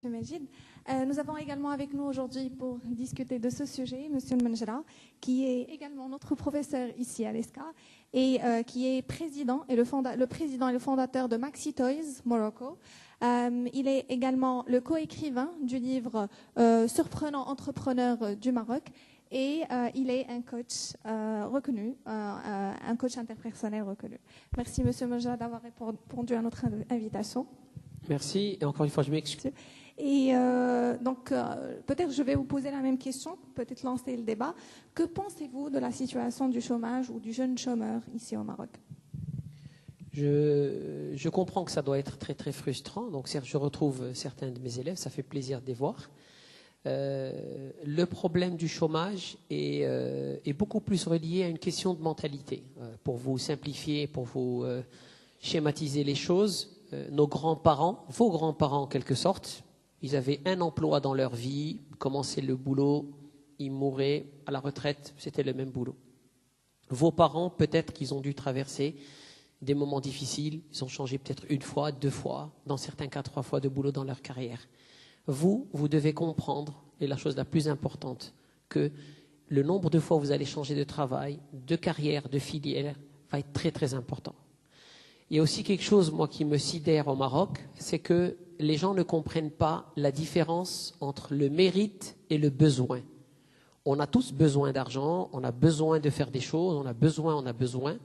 Monsieur Majid. Nous avons également avec nous aujourd'hui pour discuter de ce sujet Monsieur Menjra, qui est également notre professeur ici à l'ESCA et qui est président et le président et le fondateur de Maxi Toys Morocco. Il est également le co-écrivain du livre Surprenant entrepreneur du Maroc et il est un coach reconnu, un coach interpersonnel reconnu. Merci Monsieur Menjra d'avoir répondu à notre invitation. Merci et encore une fois je m'excuse. Et donc, peut-être je vais vous poser la même question, peut-être lancer le débat. Que pensez-vous de la situation du chômage ou du jeune chômeur ici au Maroc? Je comprends que ça doit être très très frustrant. Donc, je retrouve certains de mes élèves, ça fait plaisir de les voir. Le problème du chômage est beaucoup plus relié à une question de mentalité. Pour vous simplifier, pour vous schématiser les choses, nos grands-parents, vos grands-parents en quelque sorte, ils avaient un emploi dans leur vie, commençaient le boulot, ils mouraient, à la retraite, c'était le même boulot. Vos parents, peut-être qu'ils ont dû traverser des moments difficiles, ils ont changé peut-être une fois, deux fois, dans certains cas 3 fois de boulot dans leur carrière. Vous devez comprendre, et la chose la plus importante, que le nombre de fois où vous allez changer de travail, de carrière, de filière, va être très très important. Il y a aussi quelque chose, moi, qui me sidère au Maroc, c'est que les gens ne comprennent pas la différence entre le mérite et le besoin. On a tous besoin d'argent, on a besoin de faire des choses, on a besoin,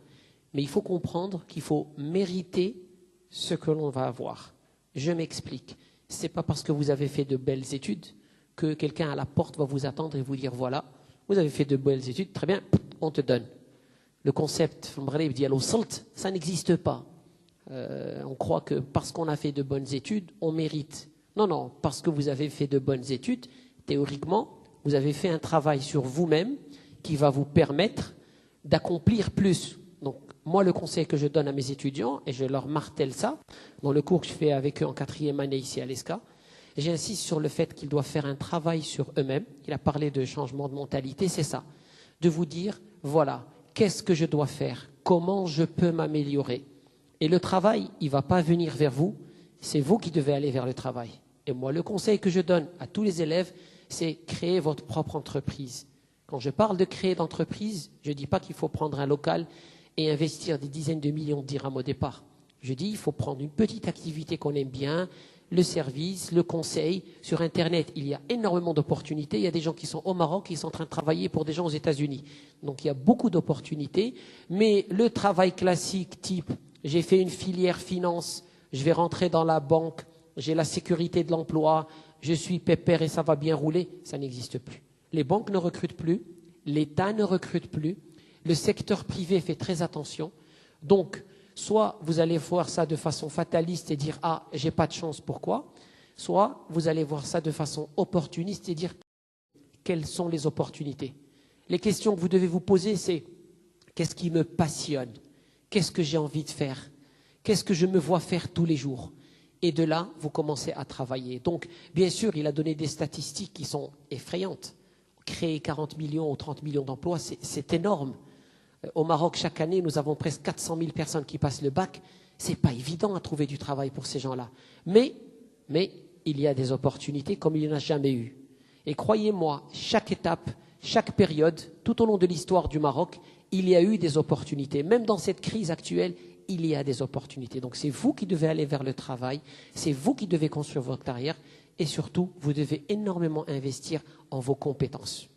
mais il faut comprendre qu'il faut mériter ce que l'on va avoir. Je m'explique. Ce n'est pas parce que vous avez fait de belles études que quelqu'un à la porte va vous attendre et vous dire voilà, vous avez fait de belles études, très bien, on te donne. Le concept, ça n'existe pas. On croit que parce qu'on a fait de bonnes études, on mérite. Non, parce que vous avez fait de bonnes études, théoriquement, vous avez fait un travail sur vous-même qui va vous permettre d'accomplir plus. Donc, moi, le conseil que je donne à mes étudiants, et je leur martèle ça, dans le cours que je fais avec eux en 4e année ici à l'ESCA, j'insiste sur le fait qu'ils doivent faire un travail sur eux-mêmes. Il a parlé de changement de mentalité, c'est ça. De vous dire, voilà, qu'est-ce que je dois faire? Comment je peux m'améliorer? Et le travail, il ne va pas venir vers vous, c'est vous qui devez aller vers le travail. Et moi, le conseil que je donne à tous les élèves, c'est créer votre propre entreprise. Quand je parle de créer d'entreprise, je ne dis pas qu'il faut prendre un local et investir des dizaines de millions de dirhams au départ. Je dis qu'il faut prendre une petite activité qu'on aime bien, le service, le conseil. Sur Internet, il y a énormément d'opportunités. Il y a des gens qui sont au Maroc, qui sont en train de travailler pour des gens aux États-Unis. Donc, il y a beaucoup d'opportunités. Mais le travail classique type j'ai fait une filière finance, je vais rentrer dans la banque, j'ai la sécurité de l'emploi, je suis pépère et ça va bien rouler, ça n'existe plus. Les banques ne recrutent plus, l'État ne recrute plus, le secteur privé fait très attention. Donc, soit vous allez voir ça de façon fataliste et dire « Ah, j'ai pas de chance, pourquoi ?» Soit vous allez voir ça de façon opportuniste et dire « Quelles sont les opportunités ?» Les questions que vous devez vous poser, c'est « Qu'est-ce qui me passionne ?» Qu'est-ce que j'ai envie de faire? Qu'est-ce que je me vois faire tous les jours? Et de là, vous commencez à travailler. Donc, bien sûr, il a donné des statistiques qui sont effrayantes. Créer 40 millions ou 30 millions d'emplois, c'est énorme. Au Maroc, chaque année, nous avons presque 400 000 personnes qui passent le bac. Ce n'est pas évident à trouver du travail pour ces gens-là. Mais il y a des opportunités comme il n'y en a jamais eu. Et croyez-moi, chaque étape, chaque période, tout au long de l'histoire du Maroc, il y a eu des opportunités. Même dans cette crise actuelle, il y a des opportunités. Donc c'est vous qui devez aller vers le travail, c'est vous qui devez construire votre carrière et surtout, vous devez énormément investir en vos compétences.